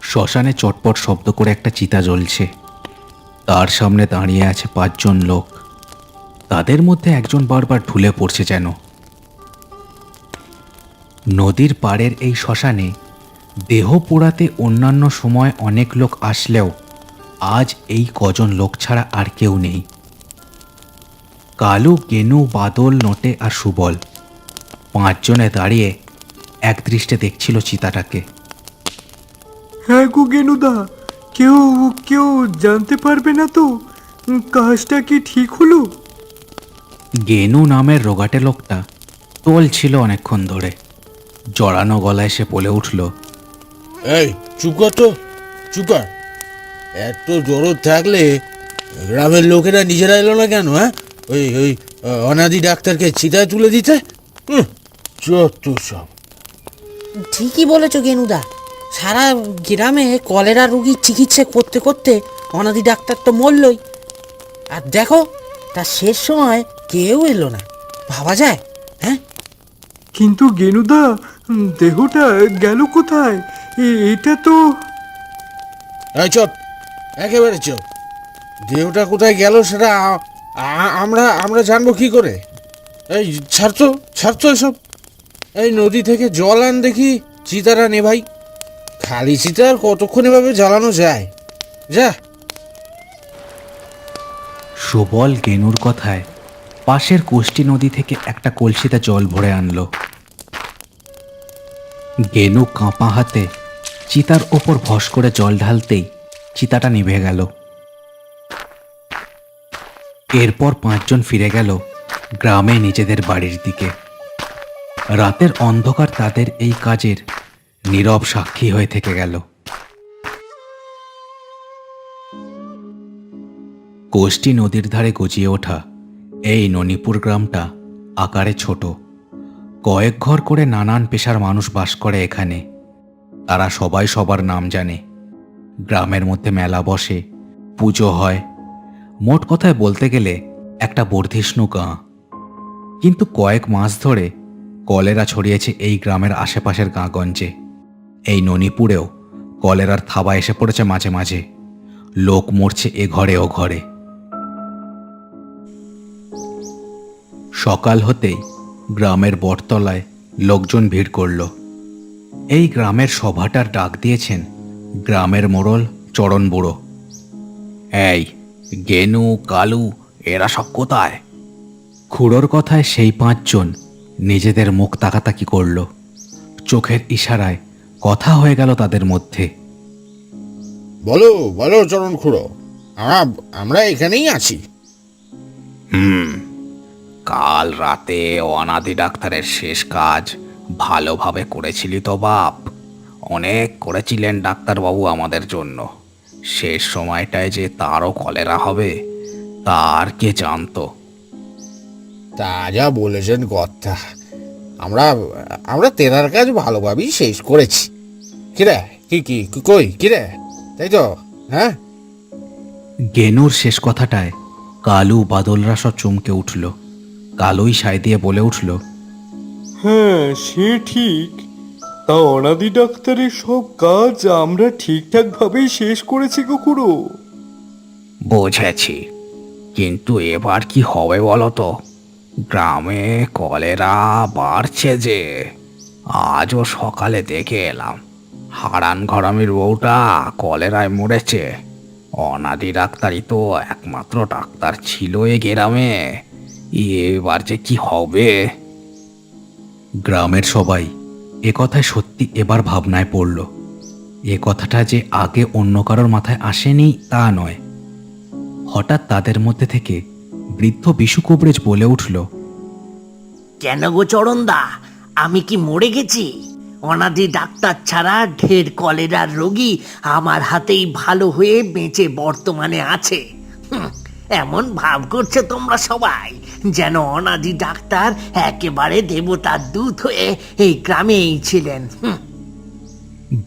শ্মশানে চটপট শব্দ করে একটা চিতা জ্বলছে। তার সামনে দাঁড়িয়ে আছে 5 জন লোক। তাদের মধ্যে একজন বারবার ঢুলে পড়ছে যেন। নদীর পাড়ের এই শ্মশানে দেহ পোড়াতে অন্যান্য সময় অনেক লোক আসলেও আজ এই কজন লোক ছাড়া আর কেউ নেই। কালু, গেনু, বাদল, নটে আর সুবল 5 জনে দাঁড়িয়ে একদৃষ্টে দেখছিল চিতাটাকে। হ্যাঁ গো গেনুদা, কেউ কেউ জানতে পারবে না তো কাজটা কি ঠিক হলো? গেনু নামের রোগাটে লোকটা তোল ছিল অনেকক্ষণ ধরে। জড়ানো গলায় সে বলে উঠল, এই চুপ কর তো, চুপ কর। এত জড়ো থাকলে গ্রামের লোকেরা নিজেরা এলো না কেন? হ্যাঁ, ওই ওই অনাদি ডাক্তারকে চিতায় তুলে দিতে। যত সব। ঠিকই বলেছ গেনুদা, সারা গ্রামে কলেরা রোগীর চিকিৎসা করতে করতে অনাদি ডাক্তার তো মরলই। আর দেখো, তার শেষ সময় কেউ এলো না, ভাবা যায়? হ্যাঁ, কিন্তু গেনুদা, দেহটা গেল কোথায়? এটা তো এই চপ, একেবারে চপ। দেহটা কোথায় গেল সেটা আমরা আমরা জানবো কি করে? এই ছাড়তো ছাড়তো এসব। এই নদী থেকে জল আন দেখি, চিতারা নে ভাই। খালি চিতার কতক্ষণ এভাবে জ্বালানো যায়? যা। সুবল গেনুর কথায় পাশের কোষ্টি নদী থেকে একটা কলসিতে জল ভরে আনলো। গেনু কাঁপা হাতে চিতার ওপর ভস করে জল ঢালতেই চিতাটা নিভে গেল। এরপর 5 জন ফিরে গেল গ্রামে নিজেদের বাড়ির দিকে। রাতের অন্ধকার তাদের এই কাজের নীরব সাক্ষী হয়ে থেকে গেল। কোষ্টি নদীর ধারে গজিয়ে ওঠা এই ননিপুর গ্রামটা আকারে ছোট। কয়েক ঘর করে নানান পেশার মানুষ বাস করে এখানে। তারা সবাই সবার নাম জানে। গ্রামের মধ্যে মেলা বসে, পুজো হয়। মোট কথায় বলতে গেলে একটা বর্ধিষ্ণু গাঁ। কিন্তু কয়েক মাস ধরে কলেরা ছড়িয়েছে এই গ্রামের আশেপাশের গাঁগঞ্জে। এই ননিপুরেও কলেরার থাবা এসে পড়েছে মাঝে মাঝে। লোক মরছে এ ঘরে ও ঘরে। সকাল হতেই গ্রামের বটতলায় লোকজন ভিড় করল। এই গ্রামের সভাটার ডাক দিয়েছেন গ্রামের মোড়ল চরণ বুড়ো। এই গেনু, কালু এরা সব কোথায়? খুড়োর কথায় সেই 5 জন নিজেদের মুখ তাকাতাকি করল। চোখের ইশারায় কথা হয়ে গেল তাদের মধ্যে। বলো বলো চরণ খুড়ো, আমরা এখানেই আছি। কাল রাতে অনাদি ডাক্তারের শেষ কাজ ভালোভাবে করেছিলি তো বাপ? অনেক করেছিলেন ডাক্তারবাবু আমাদের জন্য। শেষ সময়টায় যে তারও কলেরা হবে তার কে জানতো? তা যা বলেছেন কর্তা, আমরা আমরা তেনার কাজ ভালোভাবেই শেষ করেছি। কিরে, কি কি কই কিরে, তাই তো? হ্যাঁ। গেনুর শেষ কথাটায় কালু, বাদলরা সব চমকে উঠল। কালুই সায় দিয়ে বলে উঠল, হ্যাঁ সে ঠিক। তা অনাদি ডাক্তারের সব কাজ আমরা ঠিকঠাক ভাবেই শেষ করেছি গো খুড়ো। বুঝেছি, কিন্তু এবার কি হবে বলো তো? গ্রামে কলেরা বাড়ছে যে। আজও সকালে দেখে এলাম হারান ঘরামির বউটা কলেরায় মরেছে। অনাদি ডাক্তারই তো একমাত্র ডাক্তার ছিল এ গ্রামে। এবার যে কি হবে? গ্রামের সবাই এ কথায় সত্যি এবার ভাবনায় পড়ল। এ কথাটা যে আগে অন্য কারোর মাথায় আসেনি তা নয়। হঠাৎ তাদের মধ্যে থেকে বৃদ্ধ বিশু কবরেজ বলে উঠল, কেন গো চরণদা, আমি কি মরে গেছি? অনাদি ডাক্তার ছাড়া ঢের কলেরার রোগী আমার হাতেই ভালো হয়ে বেঁচে বর্তমানে আছে। এমন ভাব করছে তোমরা সবাই যেন অনাদি ডাক্তার একেবারে দেবতার দূত হয়ে এই গ্রামেই ছিলেন।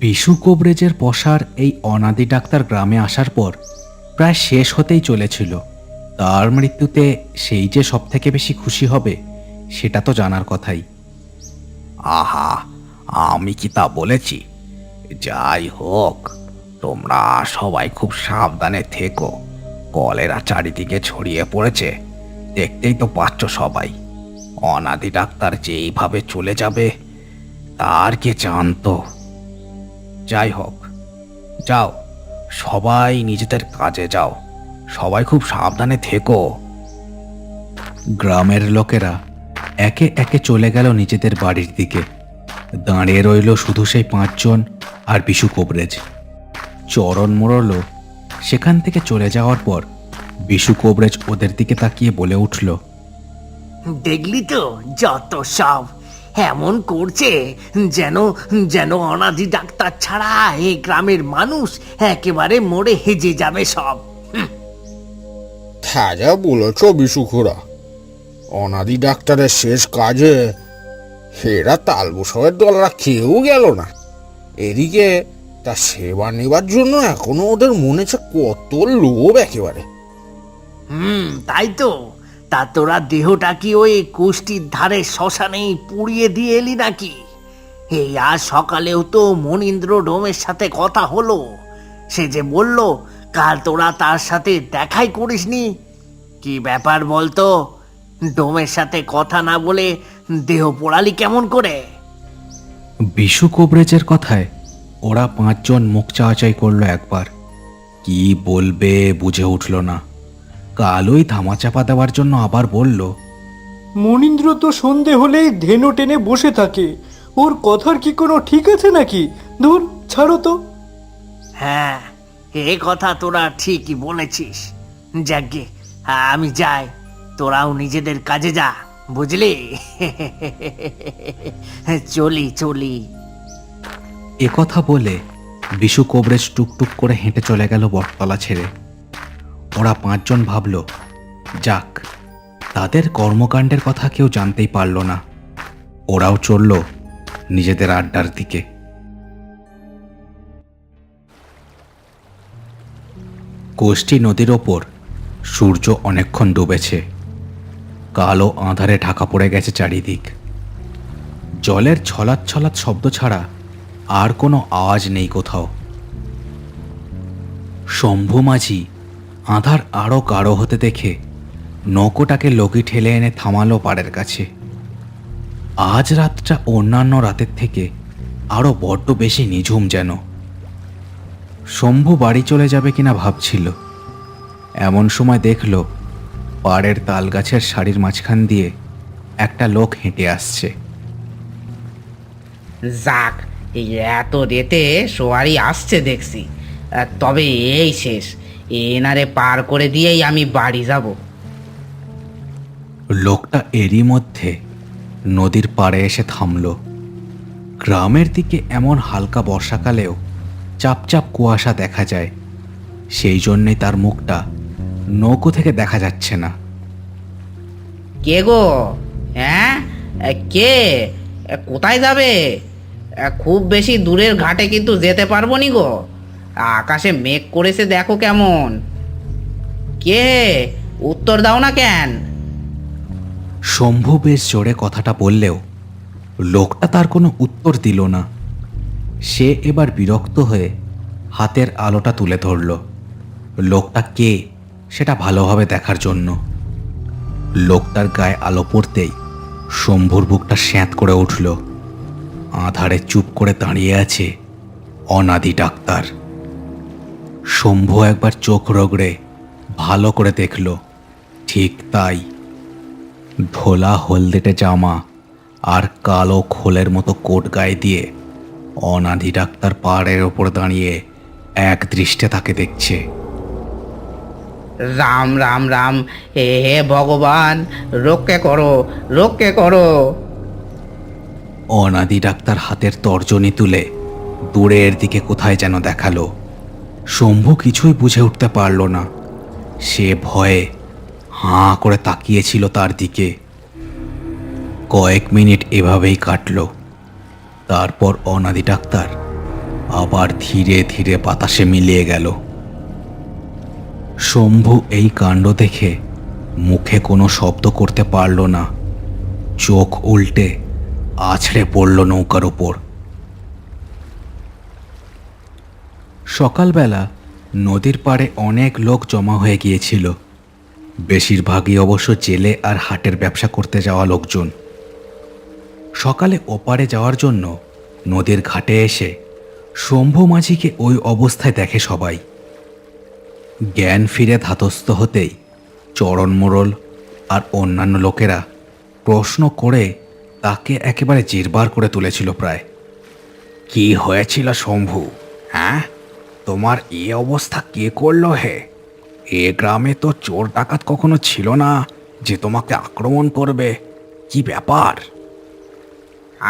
বিশু কবরেজের পসার এই অনাদি ডাক্তার গ্রামে আসার পর প্রায় শেষ হতেই চলেছিল। তার মৃত্যুতে সেই যে সব থেকে বেশি খুশি হবে সেটা তো জানার কথাই। আহা, আমি কি তা বলেছি? যাই হোক, তোমরা সবাই খুব সাবধানে থেকো। কলেরা চারিদিকে ছড়িয়ে পড়েছে, দেখতেই তো পাচ্ছ সবাই। অনাদি ডাক্তার যে এইভাবে চলে যাবে তার কে জানতো। যাই হোক, যাও সবাই নিজেদের কাজে যাও, সবাই খুব সাবধানে থেকো। গ্রামের লোকেরা একে একে চলে গেল নিজেদের বাড়ির দিকে। দাঁড়িয়ে রইল শুধু সেই 5 জন আর বিশু কোবরেজ। চরণ মোড়ল সেখান থেকে চলে যাওয়ার পর বিশু কোবরেজ ওদের দিকে তাকিয়ে বলে উঠল, দেখলি তো যত সব এমন করছে যেন যেন অনাদি ডাক্তার ছাড়া এই গ্রামের মানুষ একেবারে মরে হেজে যাবে সব। যা বলেছ বিশুখুড়া, অনাদি ডাক্তারের শেষ কাজে এরা তালবসয়ের দলরা কেউ গেল না। এদিকে তার সেবা নেবার জন্য এখনো ওদের মনে হচ্ছে কত লোভ একেবারে। তাই তো। তা তোরা দেহটা কি ওই কুষ্টির ধারে শ্মশানেই পুড়িয়ে দিয়ে এলি নাকি? এই আজ সকালেও তো মনীন্দ্র ডোমের সাথে কথা হলো। সে যে বলল কাল তোরা তার সাথে দেখাই করিসনি। কি ব্যাপার বলতো? ডোমের সাথে কথা না বলে দেহ পোড়ালি কেমন করে? বিশু কোবরেজের কথায় ওরা 5 জন মুখ চাওয়াচাই করলো একবার। কি বলবে বুঝে উঠল না। কালই ধামাচাপা দেওয়ার জন্য আবার বলল, মনীন্দ্র তো সন্ধে হলেই ধেনু টেনে বসে থাকে, ওর কথার কি কোনো ঠিক আছে নাকি? ধুর, ছাড়ো তো। হ্যাঁ, এ কথা তোরা ঠিকই বলেছিস। যাগ্গে, আমি যাই, তোরাও নিজেদের কাজে যা, বুঝলি? চলি চলি। এ কথা বলে বিশু কোবরেজ টুকটুক করে হেঁটে চলে গেল বটতলা ছেড়ে। ওরা 5 জন ভাবল, যাক, তাদের কর্মকাণ্ডের কথা কেউ জানতেই পারল না। ওরাও চলল নিজেদের আড্ডার দিকে। কোষ্টি নদীর ওপর সূর্য অনেকক্ষণ ডুবেছে। কালো আঁধারে ঢাকা পড়ে গেছে চারিদিক। জলের ছলাৎ ছলাৎ শব্দ ছাড়া আর কোনো আওয়াজ নেই কোথাও। শম্ভু মাঝি আঁধার আরও গাঢ় হতে দেখে নৌকোটাকে লগি ঠেলে এনে থামালো পাড়ের কাছে। আজ রাতটা অন্যান্য রাতের থেকে আরও বড্ড বেশি নিঝুম যেন। শম্ভু বাড়ি চলে যাবে কিনা ভাবছিল, এমন সময় দেখল পাড়ের তালগাছের সারির মাঝখান দিয়ে একটা লোক হেঁটে আসছে। যাক, এই এত রেতে সোয়ারি আসছে দেখছি। তবে এই শেষ, এনারে পার করে দিয়েই আমি বাড়ি যাব। লোকটা এরই মধ্যে নদীর পাড়ে এসে থামল। গ্রামের দিকে এমন হালকা বর্ষাকালেও চাপচাপ কুয়াশা দেখা যায়, সেই জন্যে তার মুখটা নৌকো থেকে দেখা যাচ্ছে না। কে গো? হ্যাঁ, কে? কোথায় যাবে? খুব বেশি দূরের ঘাটে কিন্তু যেতে পারবো নি গো। আকাশে মেঘ করেছে দেখো কেমন। কে? উত্তর দাও না কেন? শম্ভু বেশ জোরে কথাটা বললেও লোকটা তার কোনো উত্তর দিল না। সে এবার বিরক্ত হয়ে হাতের আলোটা তুলে ধরল লোকটা কে সেটা ভালোভাবে দেখার জন্য। লোকটার গায়ে আলো পড়তেই শম্ভুর বুকটা স্যাঁত করে উঠল। আধারে চুপ করে দাঁড়িয়ে আছে অনাদি ডাক্তার। শম্ভু একবার চোখ রগড়ে ভালো করে দেখল, ঠিক তাই। ঢোলা হলদেটে জামা আর কালো খোলের মতো কোট গায়ে দিয়ে অনাদি ডাক্তার পাহাড়ের ওপর দাঁড়িয়ে এক দৃষ্টে তাকে দেখছে। রাম রাম রাম, হে হে ভগবান, রক্ষে করো, রক্ষে করো। অনাদি ডাক্তার হাতের তর্জনী তুলে দূরের দিকে কোথায় যেন দেখালো। শম্ভু কিছুই বুঝে উঠতে পারল না। সে ভয়ে হাঁ করে তাকিয়েছিল তার দিকে। কয়েক মিনিট এভাবেই কাটল। তারপর অনাদি ডাক্তার আবার ধীরে ধীরে বাতাসে মিলিয়ে গেল। শম্ভু এই কাণ্ড দেখে মুখে কোনো শব্দ করতে পারল না। চোখ উল্টে আছড়ে পড়ল নৌকার ওপর। সকালবেলা নদীর পাড়ে অনেক লোক জমা হয়ে গিয়েছিল। বেশিরভাগই অবশ্য জেলে আর হাটের ব্যবসা করতে যাওয়া লোকজন। সকালে ওপারে যাওয়ার জন্য নদীর ঘাটে এসে শম্ভু মাঝিকে ওই অবস্থায় দেখে সবাই। জ্ঞান ফিরে ধাতস্থ হতেই চরণ মোড়ল আর অন্যান্য লোকেরা প্রশ্ন করে তাকে একেবারে জিরবার করে তুলেছিল প্রায়। কি হয়েছিল শম্ভু? হ্যাঁ, তোমার এই অবস্থা কে করলো হে? এ গ্রামে তো চোর ডাকাত কখনো ছিল না যে তোমাকে আক্রমণ করবে। কি ব্যাপার?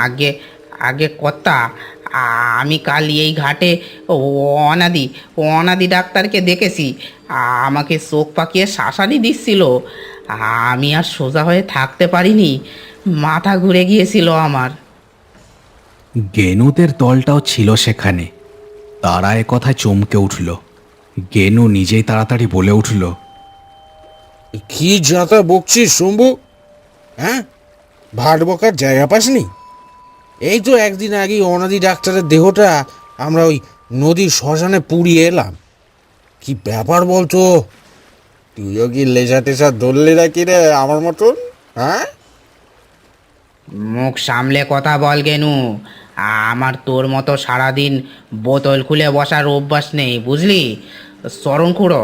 আগে আগে কর্তা, আমি কাল এই ঘাটে অনাদি অনাদি ডাক্তারকে দেখেছি। আমাকে চোখ পাকিয়ে শাসানি দিচ্ছিল। আমি আর সোজা হয়ে থাকতে পারিনি, মাথা ঘুরে গিয়েছিল আমার। গেনুদের দলটাও ছিল সেখানে। তারা এ কথায় চমকে উঠল। গেনু নিজেই তাড়াতাড়ি বলে উঠল, কি যাতা বকছিস শম্ভু? হ্যাঁ, ভাট বকার জায়গা পাসনি? এই তো একদিন আগে অনাদি ডাক্তারের দেহটা আমরা ওই নদীর শ্মশানে পুড়িয়ে এলাম। কি ব্যাপার বলতো? তুইও কি লেজা টেসা ধরলি নাকি রে আমার মতন? হ্যাঁ, মুখ সামলে কথা বল গেনু। আমার তোর মতো সারাদিন বোতল খুলে বসার অভ্যাস নেই, বুঝলি? চরণ খুঁড়ো,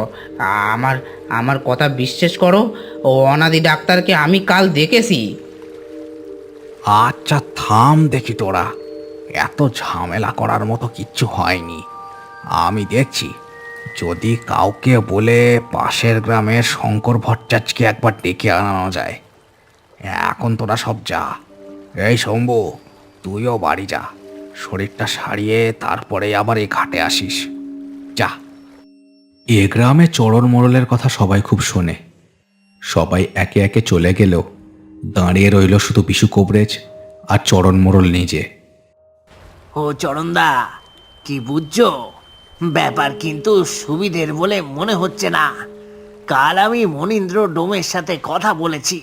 আমার আমার কথা বিশ্বাস করো। ও অনাদি ডাক্তারকে আমি কাল দেখেছি। আচ্ছা থাম দেখি তোরা, এত ঝামেলা করার মতো কিচ্ছু হয়নি। আমি দেখছি, যদি কাউকে বলে পাশের গ্রামের শঙ্কর ভট্টাচার্যকে একবার ডেকে আনানো যায়। এখন তোরা সব যা। এই শম্ভু, তুইও বাড়ি যা, শরীরটা সারিয়ে তারপরে আবার এই ঘাটে আসিস। যা। এ গ্রামে চরণ মোড়লের কথা সবাই খুব শোনে। সবাই একে একে চলে গেলেও দাঁড়িয়ে রইল শুধু বিশু কবরেজ আর চরণ মোড়ল নিজে। ও চরণদা, কি বুঝছো? ব্যাপার কিন্তু সুবিধের বলে মনে হচ্ছে না। কাল আমি মনীন্দ্র ডোমের সাথে কথা বলেছি।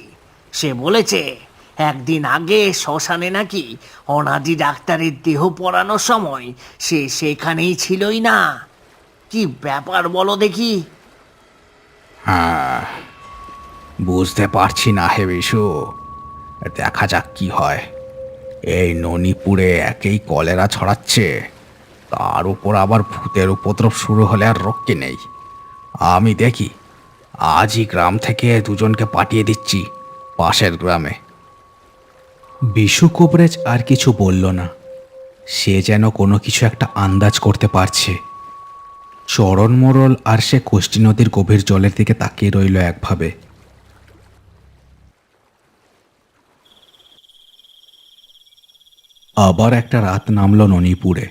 সে বলেছে একদিন আগে শ্মশানে নাকি অনাদি ডাক্তারের দেহ পড়ানোর সময় সে সেখানেই ছিলই না। কি ব্যাপার বলো দেখি? হ্যাঁ, বুঝতে পারছি না হে বিশু, দেখা যাক কি হয়। এই ননিপুরে একেই কলেরা ছড়াচ্ছে, তার উপর আবার ভূতের উপদ্রব শুরু হলে আর রক্ষে নেই। আমি দেখি আজই গ্রাম থেকে দুজনকে পাঠিয়ে দিচ্ছি পাশের গ্রামে। বিশু কবরেজ আর কিছু বলল না। সে যেন কোনো কিছু একটা আন্দাজ করতে পারছে। চরণ মোড়ল আর সে কোষ্ঠী নদীর গভীর জলের দিকে তাকিয়ে রইল একভাবে। আবার একটা রাত নামল ননিপুরে।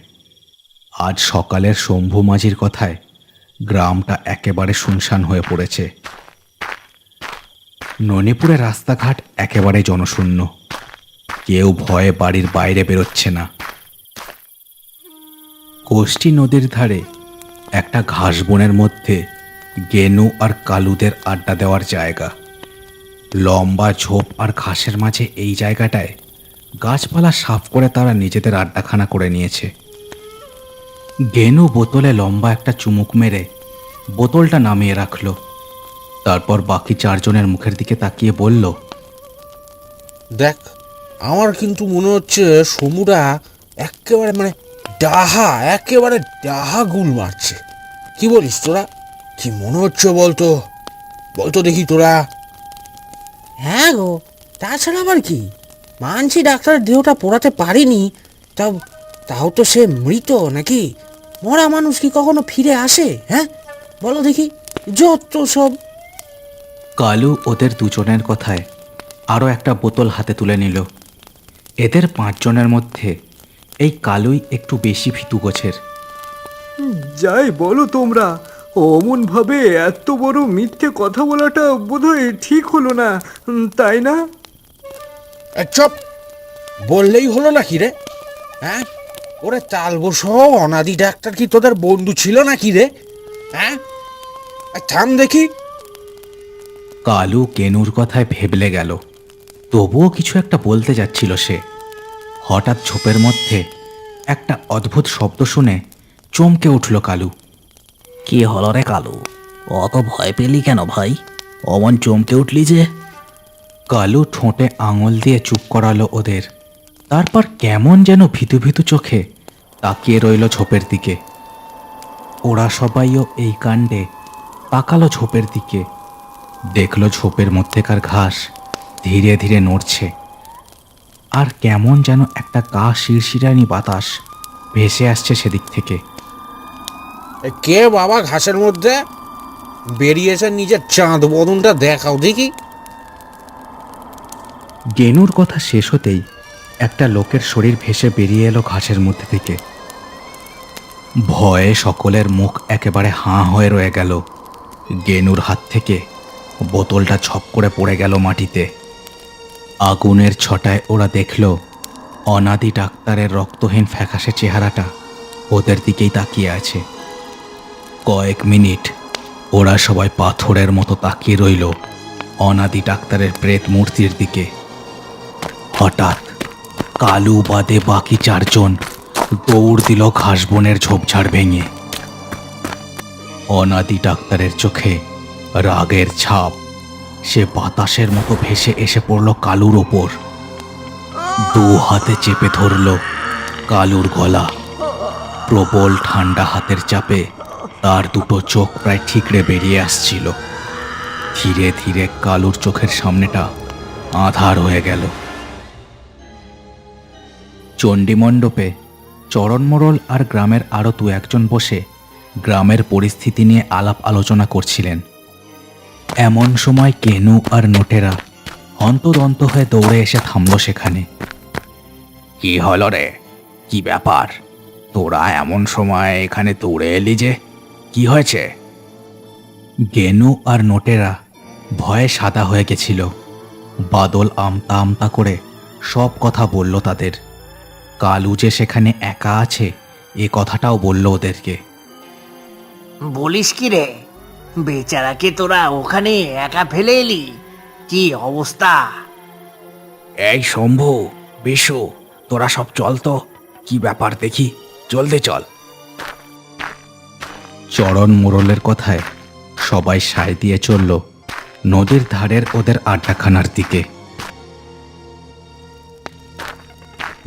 আজ সকালের শম্ভু মাঝির কথায় গ্রামটা একেবারে শুনশান হয়ে পড়েছে। ননিপুরের রাস্তাঘাট একেবারে জনশূন্য। কেউ ভয়ে বাড়ির বাইরে বেরোচ্ছে না। কোষ্ঠী নদীর ধারে একটা ঘাস বনের মধ্যে গেনু আর কালুদের আড্ডা দেওয়ার জায়গা। লম্বা ঝোপ আর ঘাসের মাঝে এই জায়গাটায় গাছপালা সাফ করে তারা নিজেদের আড্ডাখানা করে নিয়েছে। গেনু বোতলে লম্বা একটা চুমুক মেরে বোতলটা নামিয়ে রাখল। তারপর বাকি চারজনের মুখের দিকে তাকিয়ে বলল, দেখ, আমার কিন্তু মনে হচ্ছে সমুরা একেবারে একেবারে ডাহা গুল মারছে। কি বলিস তোরা? কি মনে হচ্ছে বলতো? বলতো দেখি তোরা। হ্যাঁ গো, তাছাড়া আবার কি? মানছি ডাক্তার দেহটা পোড়াতে পারিনি, তাও তো সে মৃত নাকি? মরা মানুষ কি কখনো ফিরে আসে? হ্যাঁ বলো দেখি, যত সব। কালু ওদের দুজনের কথায় আরও একটা বোতল হাতে তুলে নিল। এদের পাঁচজনের মধ্যে এই কালুই একটু বেশি ভীতু গোছের। যাই বলো তোমরা, অমন ভাবে এত বড় মিথ্যে কথা বলাটা বোধহয় ঠিক হলো না, তাই না? চপ, বললেই হলো নাকি রে? হ্যাঁ, ওরে তালবো সহ অনাদি ডাক্তার কি তোদের বন্ধু ছিল নাকি রে? হ্যাঁ, থাম দেখি। কালু কেনুর কথায় ভেবলে গেল। তবুও কিছু একটা বলতে যাচ্ছিল সে। হঠাৎ ঝোপের মধ্যে একটা অদ্ভুত শব্দ শুনে চমকে উঠল কালু। কি হলো রে কালু, অত ভয় পেলি কেন ভাই? অমন চমকে উঠলি যে? কালু ঠোঁটে আঙুল দিয়ে চুপ করালো ওদের। তারপর কেমন যেন ভীতু ভীতু চোখে তাকিয়ে রইল ঝোপের দিকে। ওরা সবাইও এই কাণ্ডে তাকালো ঝোপের দিকে। দেখলো ঝোপের মধ্যেকার ঘাস ধীরে ধীরে নড়ছে, আর কেমন যেন একটা গা শিরশিরানি বাতাস ভেসে আসছে সেদিক থেকে। এ কে বাবা ঘাসের মধ্যে বেরিয়েছে? নিজের চাঁদ বদনটা দেখাও দেখি। গেনুর কথা শেষ হতেই একটা লোকের শরীর ভেসে বেরিয়ে এলো ঘাসের মধ্যে থেকে। ভয়ে সকলের মুখ একেবারে হাঁ হয়ে রয়ে গেল। গেনুর হাত থেকে বোতলটা ছপ করে পড়ে গেল মাটিতে। আগুনের ছটায় ওরা দেখল অনাদি ডাক্তারের রক্তহীন ফ্যাকাশে চেহারাটা ওদের দিকেই তাকিয়ে আছে। কয়েক মিনিট ওরা সবাই পাথরের মতো তাকিয়ে রইল অনাদি ডাক্তারের প্রেত মূর্তির দিকে। হঠাৎ কালু বাদে বাকি চারজন দৌড় দিল ঘাসবনের ঝোপঝাড় ভেঙে। অনাদি ডাক্তারের চোখে রাগের ছাপ। সে বাতাসের মতো ভেসে এসে পড়ল কালুর ওপর। দু হাতে চেপে ধরল কালুর গলা। প্রবল ঠান্ডা হাতের চাপে তার দুটো চোখ প্রায় ঠিকরে বেরিয়ে আসছিল। ধীরে ধীরে কালুর চোখের সামনেটা আঁধার হয়ে গেল। চণ্ডীমণ্ডপে চরণমোড়ল আর গ্রামের আরও দু একজন বসে গ্রামের পরিস্থিতি নিয়ে আলাপ আলোচনা করছিলেন। এমন সময় কেনু আর নোটেরা হন্তদন্ত হয়ে দৌড়ে এসে থামল সেখানে। কি হলো রে, কি ব্যাপার? তোরা এমন সময় এখানে দৌড়ে এলি যে, কি হয়েছে? গেনু আর নোটেরা ভয়ে সাদা হয়ে গেছিল। বাদল আমতা আমতা করে সব কথা বলল তাদের। কালু যে সেখানে একা আছে এ কথাটাও বলল ওদেরকে। বলিস কি রে, বেচারাকে তোরা ওখানে একা ফেলে এলি? কি অবস্থা? এই শম্ভু, বিশু, তোরা সব চল তো, কি ব্যাপার দেখি, জলদি চল। চরণ মোড়লের কথায় সবাই সায় দিয়ে চলল নদীর ধারের ওদের আড্ডাখানার দিকে।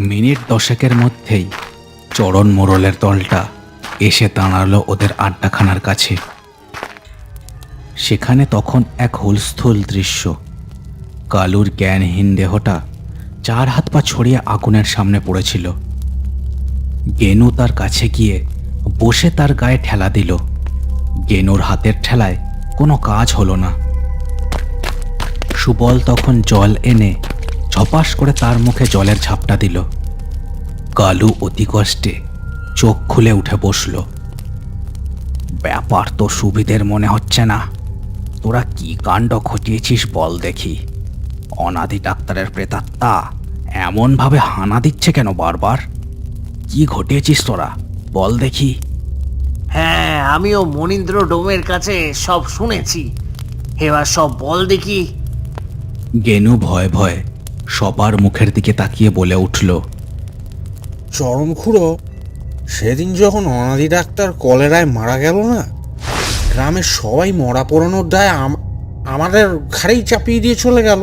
মিনিট 10 মধ্যেই চরণ মোড়লের দলটা এসে দাঁড়ালো ওদের আড্ডাখানার কাছে। সেখানে তখন এক হুলস্থুল দৃশ্য। কালুর জ্ঞানহীন দেহটা 4 হাত পা ছড়িয়ে আগুনের সামনে পড়েছিল। গেনু তার কাছে গিয়ে বসে তার গায়ে ঠেলা দিল। গেনুর হাতের ঠেলায় কোনো কাজ হলো না। সুবল তখন জল এনে ঝপাস করে তার মুখে জলের ঝাপটা দিল। কালু অতি কষ্টে চোখ খুলে উঠে বসল। ব্যাপার তো সুবিধের মনে হচ্ছে না। তোরা কি কাণ্ড ঘটিয়েছিস বল দেখি। অনাদি ডাক্তারের প্রেতাত্মা এমনভাবে হানা দিচ্ছে কেন বারবার? কি ঘটিয়েছিস তোরা, বল দেখি। হ্যাঁ, আমিও মনীন্দ্র ডোমের কাছে সব শুনেছি। এবার সব বল দেখি। গেনু ভয়ে ভয়ে সবার মুখের দিকে তাকিয়ে বলে উঠল। চরণ খুড়ো, সেদিন যখন অনাদি ডাক্তার কলেরায় মারা গেল না, গ্রামের সবাই মরা পোড়ানোর দায় আমাদের ঘাড়েই চাপিয়ে দিয়ে চলে গেল।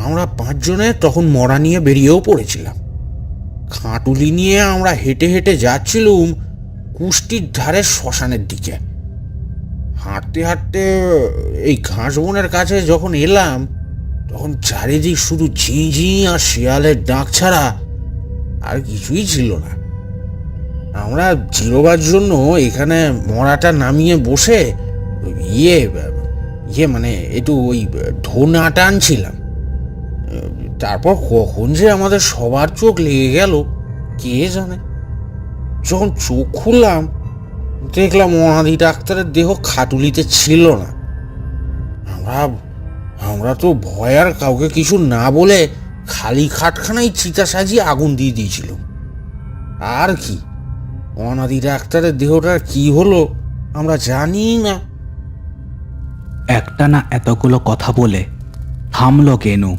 আমরা 5 জনে তখন মরা নিয়ে বেরিয়েও পড়েছিলাম। খাটুলি নিয়ে আমরা হেঁটে হেঁটে যাচ্ছিলুম কুষ্টির ধারে শ্মশানের দিকে। হাঁটতে হাঁটতে এই ঘাস বনের কাছে যখন এলাম, তখন চারিদিক শুধু ঝিঁ ঝিঁ আর শিয়ালের ডাক ছাড়া আর কিছুই ছিল না। আমরা জিরোবার জন্য এখানে মরাটা নামিয়ে বসে মানে একটু ওই ধনে আটা আনছিলাম। তারপর কখন যে আমাদের সবার চোখ লেগে গেল কে জানে। যখন চোখ খুললাম দেখলাম অনাদি ডাক্তারের দেহ খাটুলিতে ছিল না। আমরা তো ভয় আর কাউকে কিছু না বলে খালি খাটখানায় চিতা সাজিয়ে আগুন দিয়ে দিয়েছিল। আর কি, অনাদি ডাক্তারের দেহটার কি হলো আমরা জানি না। একটানা এতগুলো কথা বলে থামল গেনু।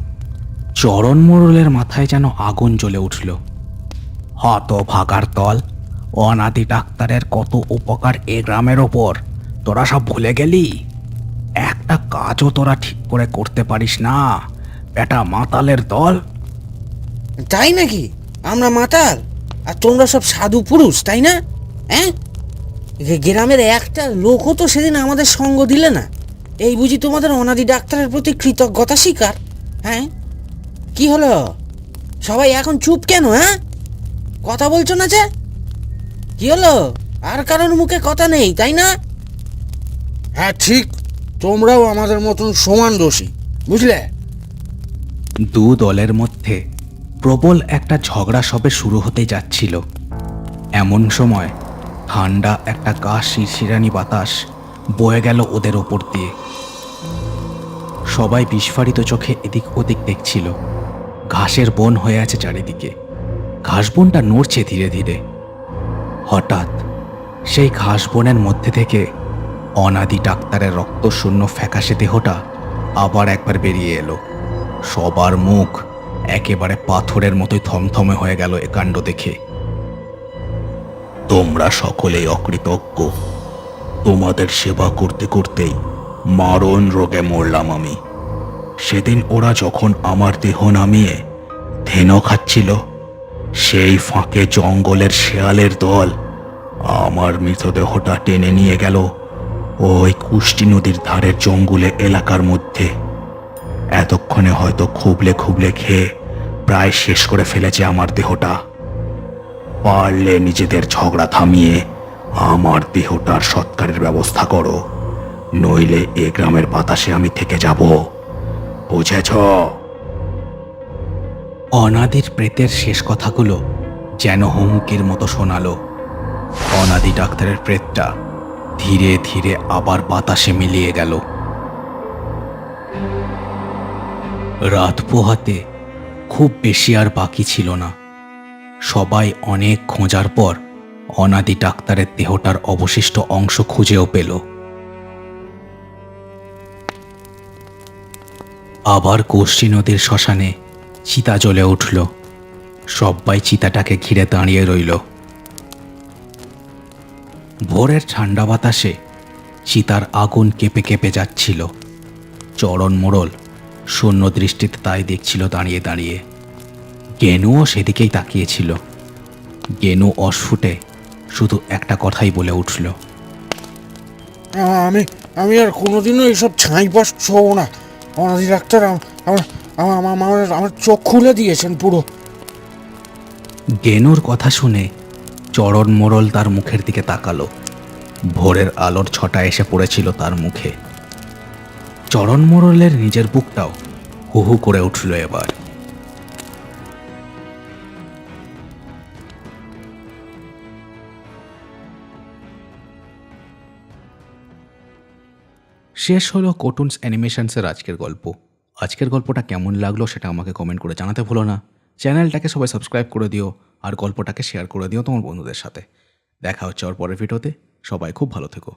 চরণ মোড়লের মাথায় যেন আগুন জ্বলে উঠল। হতভাগার দল, অনাদি ডাক্তারের কত উপকার এ গ্রামের ওপর তোরা সব ভুলে গেলি? একটা কাজও তোরা ঠিক করে করতে পারিস না, বেটা মাতালের দল। তাই নাকি? আমরা মাতাল আর তোমরা সব সাধু পুরুষ, তাই না? হ্যাঁ, গ্রামের একটা লোকও তো সেদিন আমাদের সঙ্গ দিলে না। এই বুঝি তোমাদের অনাদি ডাক্তারের প্রতি কৃতজ্ঞতা স্বীকার? হ্যাঁ, কি হলো সবাই এখন চুপ কেন? হ্যাঁ, কথা বলছো না যে? কি হলো? আর কারোর মুখে কথা নেই, তাই না? হ্যাঁ ঠিক, তোমরাও আমাদের মতন সমান দোষী, বুঝলে? দু দলের মধ্যে প্রবল একটা ঝগড়া সবে শুরু হতে যাচ্ছিল। এমন সময় ঠান্ডা একটা গা শিরশিরানি বাতাস বয়ে গেল ওদের ওপর দিয়ে। সবাই বিস্ফারিত চোখে এদিক ওদিক দেখছিল। ঘাসের বন হয়ে আছে চারিদিকে, ঘাস বনটা নড়ছে ধীরে ধীরে। হঠাৎ সেই ঘাস বনের মধ্যে থেকে অনাদি ডাক্তারের রক্তশূন্য ফ্যাকাশে দেহটা আবার একবার বেরিয়ে এলো। সবার মুখ একেবারে পাথরের মতোই থমথমে হয়ে গেল এ কাণ্ড দেখে। তোমরা সকলেই অকৃতজ্ঞ। তোমাদের সেবা করতে করতেই মারণ রোগে মরলাম আমি। সেদিন ওরা যখন আমার দেহ নামিয়ে ধেনো খাচ্ছিল, সেই ফাঁকে জঙ্গলের শেয়ালের দল আমার মৃতদেহটা টেনে নিয়ে গেল ওই কুষ্টি নদীর ধারের জঙ্গলে এলাকার মধ্যে। এতক্ষণে হয়তো খুবলে খুবলে খেয়ে প্রায় শেষ করে ফেলেছে আমার দেহটা। পারলে নিজেদের ঝগড়া থামিয়ে আমার দেহটার সৎকারের ব্যবস্থা করো, নইলে এ গ্রামের বাতাসে আমি থেকে যাব, বুঝেছ? অনাদির প্রেতের শেষ কথাগুলো যেন হুমকির মতো শোনালো। অনাদি ডাক্তারের প্রেতটা ধীরে ধীরে আবার বাতাসে মিলিয়ে গেল। রাত পোহাতে খুব বেশি আর বাকি ছিল না। সবাই অনেক খোঁজার পর অনাদি ডাক্তারের দেহটার অবশিষ্ট অংশ খুঁজেও পেল। আবার কোষ্ঠী নদীর শ্মশানে চিতা জ্বলে উঠল। সবাই চিতাটাকে ঘিরে দাঁড়িয়ে রইল। ভোরের ঠান্ডা বাতাসে চিতার আগুন কেঁপে কেঁপে যাচ্ছিল। চরণ মোড়ল শূন্য দৃষ্টিতে তাই দেখছিল দাঁড়িয়ে দাঁড়িয়ে। গেনুও সেদিকেই তাকিয়েছিল। গেনু অস্ফুটে শুধু একটা কথাই বলে উঠল, আমি আমি আর কোনোদিনও এইসব ছাই পাশ ছোব না। অনাদি ডাক্তার আমার চোখ খুলে দিয়েছেন পুরো। গেনুর কথা শুনে চরণ মোড়ল তার মুখের দিকে তাকালো। ভোরের আলোর ছটা এসে পড়েছিল তার মুখে। চরণ মোড়লের নিজের বুকটাও হু হু করে উঠল এবার। শেষ হলো কোটুনস অ্যানিমেশনসের আজকের গল্প। আজকের গল্পটা কেমন লাগলো সেটা আমাকে কমেন্ট করে জানাতে ভুলো না। চ্যানেলটাকে সবাই সাবস্ক্রাইব করে দিও আর গল্পটাকে শেয়ার করে দিও তোমার বন্ধুদের সাথে। দেখা হচ্ছে ওর পরের ভিডিওতে। সবাই খুব ভালো থেকো।